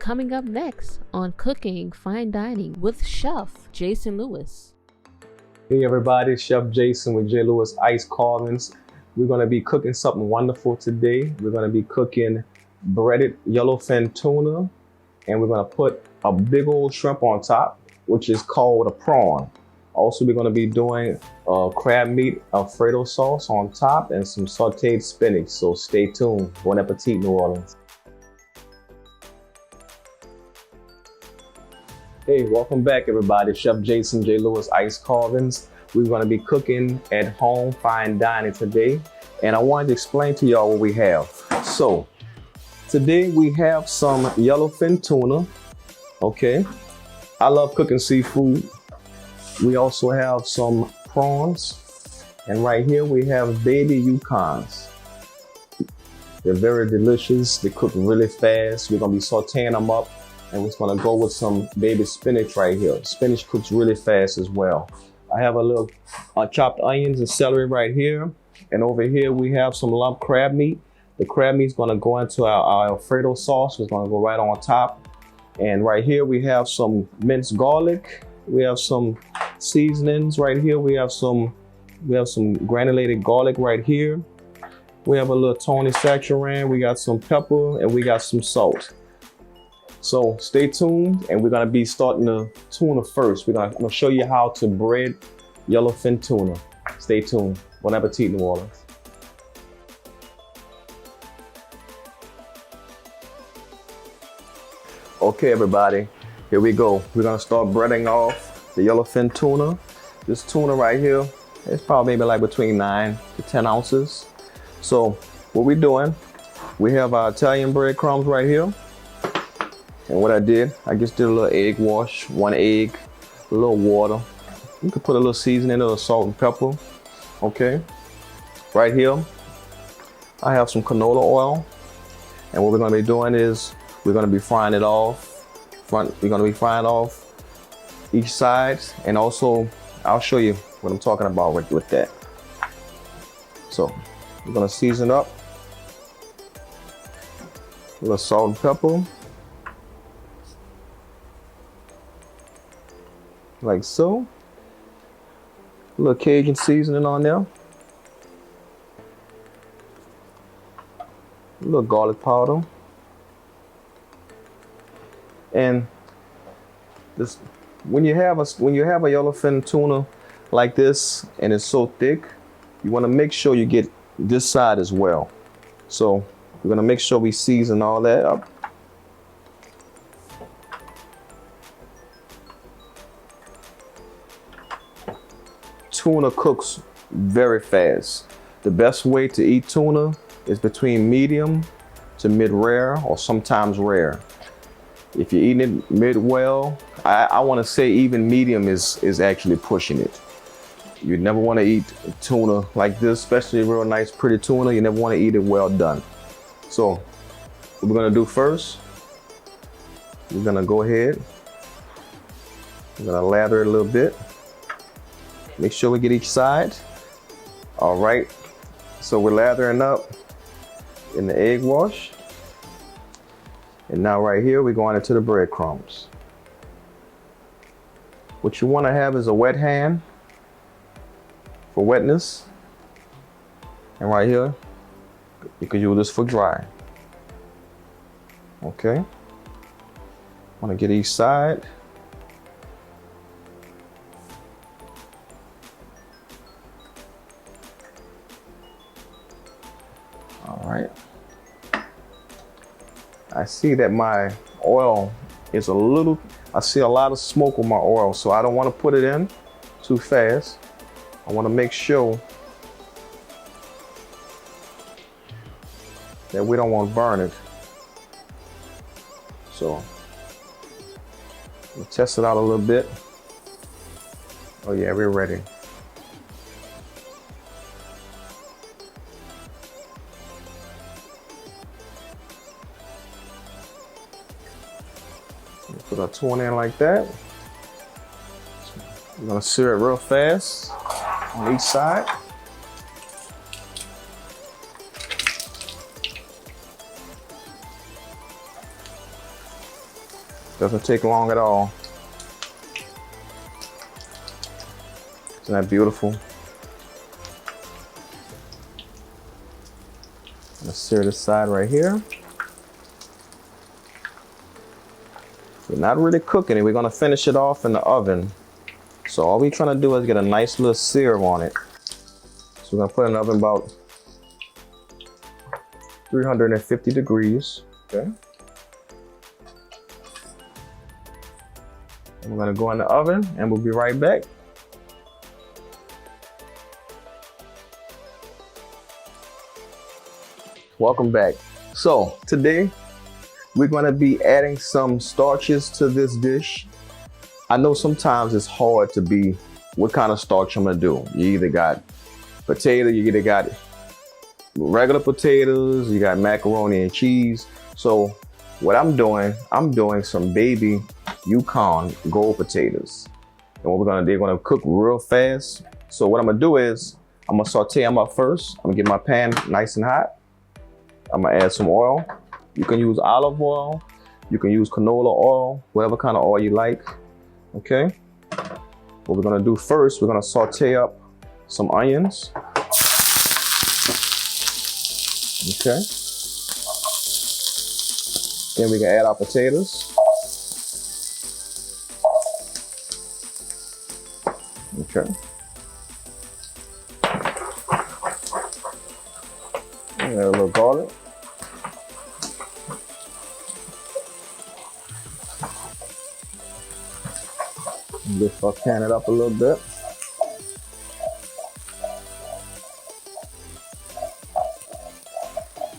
coming up next on Cooking Fine Dining with Chef Jason Lewis. Hey everybody, Chef Jason with J. Lewis Ice Carvings. We're going to be cooking something wonderful today. We're going to be cooking breaded yellowfin tuna, and we're going to put a big old shrimp on top, which is called a prawn. Also, we're going to be doing crab meat Alfredo sauce on top and some sauteed spinach. So stay tuned. Bon appetit, New Orleans. Hey, welcome back everybody. Chef Jason J. Lewis Ice Carvings. We're going to be cooking at home fine dining today. And I wanted to explain to y'all what we have. So today we have some yellowfin tuna. Okay. I love cooking seafood. We also have some prawns. And right here we have baby Yukons. They're very delicious. They cook really fast. We're going to be sauteing them up. And we're going to go with some baby spinach right here. Spinach cooks really fast as well. I have a little chopped onions and celery right here. And over here we have some lump crab meat. The crab meat is going to go into our Alfredo sauce. It's going to go right on top. And right here we have some minced garlic. We have some seasonings right here. We have some granulated garlic right here. We have a little Tony saccharin. We got some pepper and we got some salt. So stay tuned, and we're gonna be starting the tuna first. I'm gonna show you how to bread yellowfin tuna. Stay tuned. Bon appetit, New Orleans. Okay, everybody, here we go. We're gonna start breading off the yellowfin tuna. This tuna right here, it's probably maybe like between 9 to 10 ounces. So what we're doing, we have our Italian breadcrumbs right here. And what I did, I just did a little egg wash, 1 egg, a little water. You can put a little seasoning, a little salt and pepper. Okay. Right here, I have some canola oil. And what we're gonna be doing is, we're gonna be frying it off. We're gonna be frying off each side. And also, I'll show you what I'm talking about with that. So, we're gonna season up. A little salt and pepper. Like so. A little Cajun seasoning on there. A little garlic powder. And this, when you have a yellowfin tuna like this and it's so thick, you want to make sure you get this side as well. So we're gonna make sure we season all that up. Tuna cooks very fast. The best way to eat tuna is between medium to mid-rare or sometimes rare. If you're eating it mid-well, I want to say even medium is actually pushing it. You never want to eat tuna like this, especially real nice pretty tuna. You never want to eat it well done. So what we're going to do first, we're going to go ahead, we're going to lather it a little bit. Make sure we get each side. All right, so we're lathering up in the egg wash. And now right here, we're going into the breadcrumbs. What you want to have is a wet hand for wetness. And right here, you can use this for dry. Okay. Want to get each side. All right. I see that my oil is I see a lot of smoke on my oil, so I don't want to put it in too fast. I want to make sure that we don't want to burn it. So we'll test it out a little bit. Oh yeah, we're ready. Put our tuna in like that. We're gonna sear it real fast on each side. Doesn't take long at all. Isn't that beautiful? Let's sear this side right here. We're not really cooking it. We're gonna finish it off in the oven. So all we're trying to do is get a nice little sear on it. So we're gonna put it in the oven about 350 degrees. Okay. And we're gonna go in the oven and we'll be right back. Welcome back. So today we're gonna be adding some starches to this dish. I know sometimes it's hard to be what kind of starch I'm gonna do. You either got potato, you either got regular potatoes, you got macaroni and cheese. So what I'm doing some baby Yukon gold potatoes. And what they're gonna cook real fast. So what I'm gonna do is, I'm gonna saute them up first. I'm gonna get my pan nice and hot. I'm gonna add some oil. You can use olive oil, you can use canola oil, whatever kind of oil you like, okay? What we're gonna do first, we're gonna saute up some onions. Okay. Then we can add our potatoes. Okay. Add a little garlic. Just sauteing it up a little bit.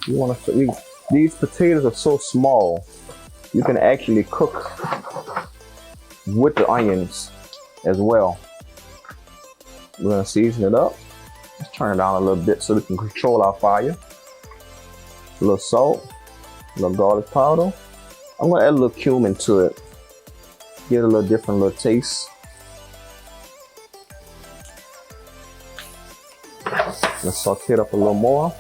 You want to, these potatoes are so small, you can actually cook with the onions as well. We're gonna season it up. Let's turn it down a little bit so we can control our fire. A little salt, a little garlic powder. I'm gonna add a little cumin to it. Get a little different little taste. Let's saute it up a little more.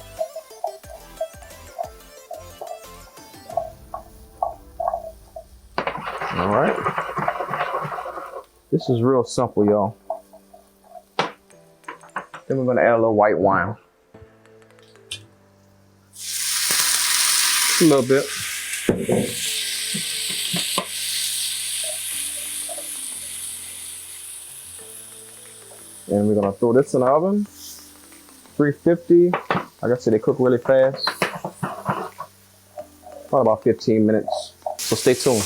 All right. This is real simple, y'all. Then we're gonna add a little white wine. Just a little bit. And we're gonna throw this in the oven. 350. Like I said, they cook really fast. Probably about 15 minutes. So stay tuned.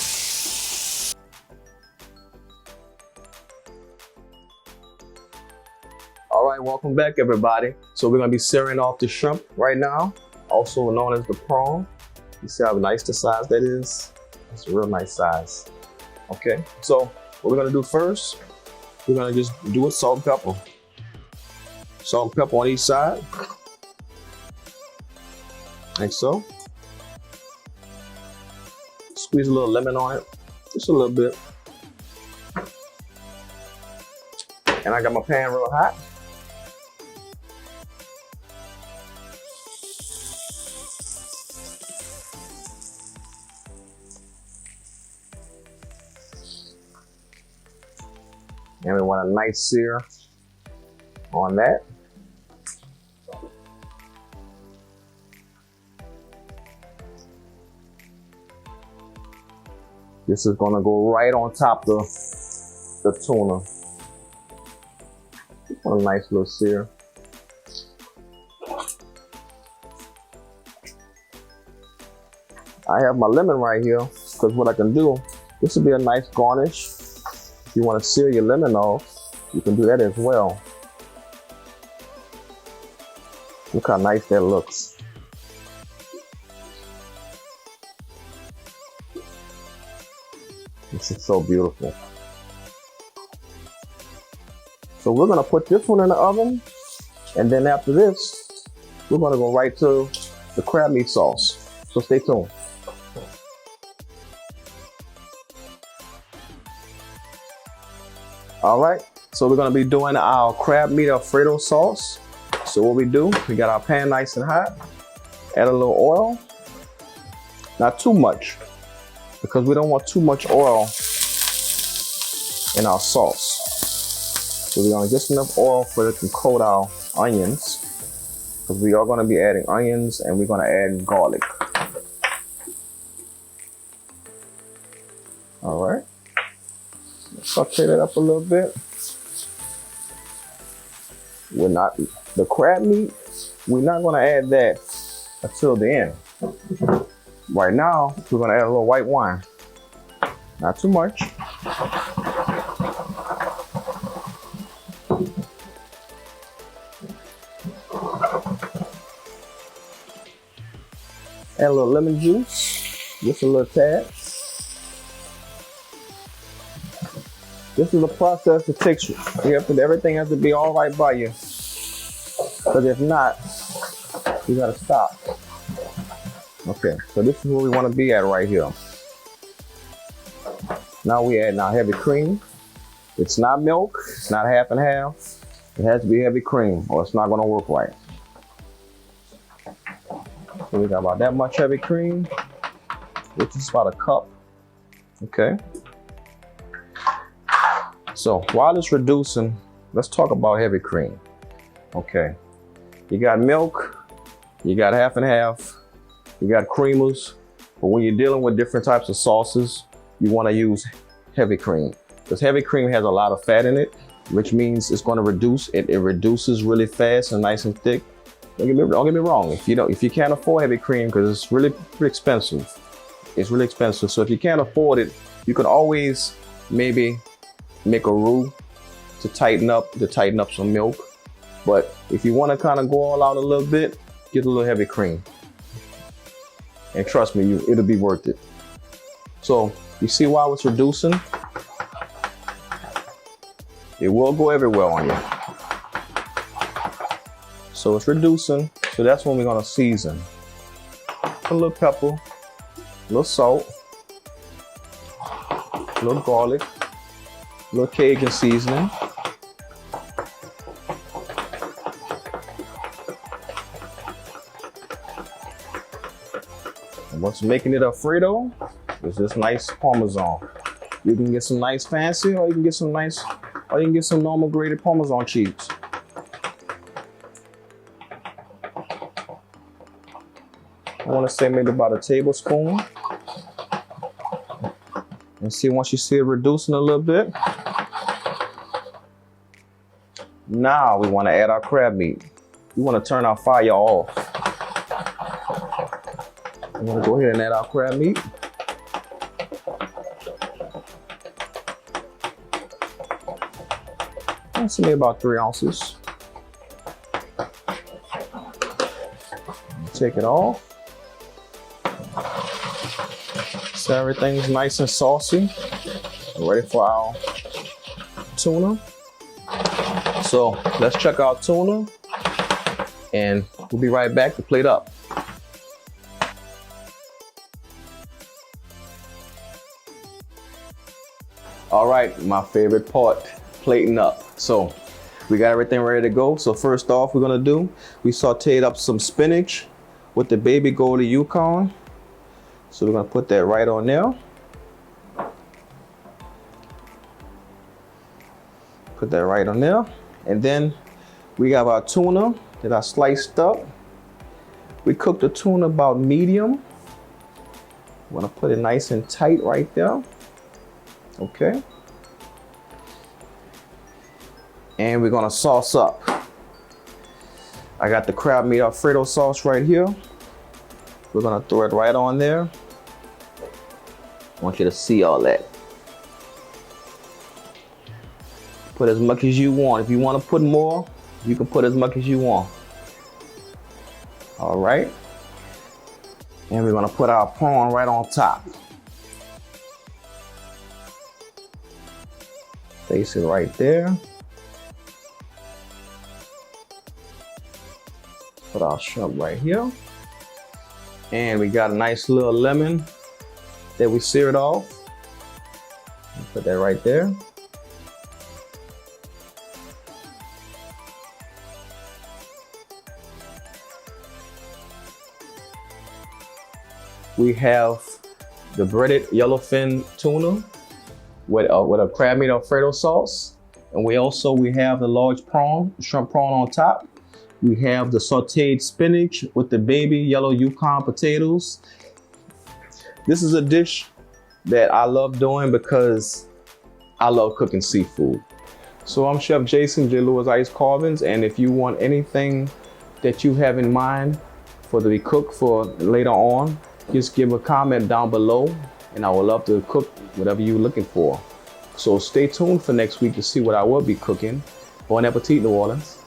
All right, welcome back, everybody. So we're gonna be searing off the shrimp right now, also known as the prawn. You see how nice the size that is? It's a real nice size. Okay, so what we're gonna do first, we're gonna just do a salt and pepper. Salt and pepper on each side, like so. Squeeze a little lemon on it, just a little bit. And I got my pan real hot. And we want a nice sear on that. This is gonna go right on top of the tuna. What a nice little sear. I have my lemon right here, because what I can do, this will be a nice garnish. If you want to sear your lemon off, you can do that as well. Look how nice that looks. This is so beautiful. So we're gonna put this one in the oven, and then after this, we're gonna go right to the crab meat sauce. So stay tuned. All right, so we're gonna be doing our crab meat Alfredo sauce. So what we do, we got our pan nice and hot, add a little oil, not too much. because we don't want too much oil in our sauce. So we're gonna get enough oil for it to coat our onions, because we are gonna be adding onions and we're gonna add garlic. All right, let's saute that up a little bit. The crab meat, we're not gonna add that until the end. Right now, we're gonna add a little white wine. Not too much. Add a little lemon juice, just a little tad. This is a process that takes, everything has to be all right by you. Because if not, you gotta stop. Okay, so this is where we wanna be at right here. Now we add our heavy cream. It's not milk, it's not half and half. It has to be heavy cream or it's not gonna work right. So we got about that much heavy cream, which is about a cup. Okay. So while it's reducing, let's talk about heavy cream. Okay. You got milk, you got half and half, you got creamers, but when you're dealing with different types of sauces, you want to use heavy cream, because heavy cream has a lot of fat in it, which means it's going to reduce. It reduces really fast and nice and thick. Don't get me wrong. If you can't afford heavy cream, because it's really expensive, it's really expensive. So if you can't afford it, you can always maybe make a roux to tighten up some milk. But if you want to kind of go all out a little bit, get a little heavy cream, and trust me, it'll be worth it. So you see why it's reducing? It will go everywhere on you. So it's reducing. So that's when we're gonna season. A little pepper, a little salt, a little garlic, a little Cajun seasoning. And what's making it Alfredo is this nice Parmesan. You can get some nice fancy, or you can get some normal grated Parmesan cheese. I want to say maybe about a tablespoon. And see, once you see it reducing a little bit, now we want to add our crab meat. We want to turn our fire off. I'm going to go ahead and add our crab meat. That's maybe about 3 ounces. Take it off. So everything's nice and saucy. We're ready for our tuna. So let's check out tuna, and we'll be right back to plate up. All right, my favorite part, plating up. So we got everything ready to go. So first off, we sauteed up some spinach with the baby gold Yukon. So we're gonna put that right on there. Put that right on there. And then we have our tuna that I sliced up. We cooked the tuna about medium. We're gonna put it nice and tight right there. Okay. And we're gonna sauce up. I got the crab meat Alfredo sauce right here. We're gonna throw it right on there. I want you to see all that. Put as much as you want. If you want to put more, you can put as much as you want. All right. And we're gonna put our prawn right on top. Place it right there. Put our shrimp right here. And we got a nice little lemon that we seared off. Put that right there. We have the breaded yellowfin tuna with a crab meat Alfredo sauce. And we have the large prawn, shrimp prawn on top. We have the sauteed spinach with the baby yellow Yukon potatoes. This is a dish that I love doing because I love cooking seafood. So I'm Chef Jason J. Lewis Ice Carvings, and if you want anything that you have in mind for to be cooked for later on, just give a comment down below, and I would love to cook whatever you're looking for. So stay tuned for next week to see what I will be cooking. Bon appetit, New Orleans.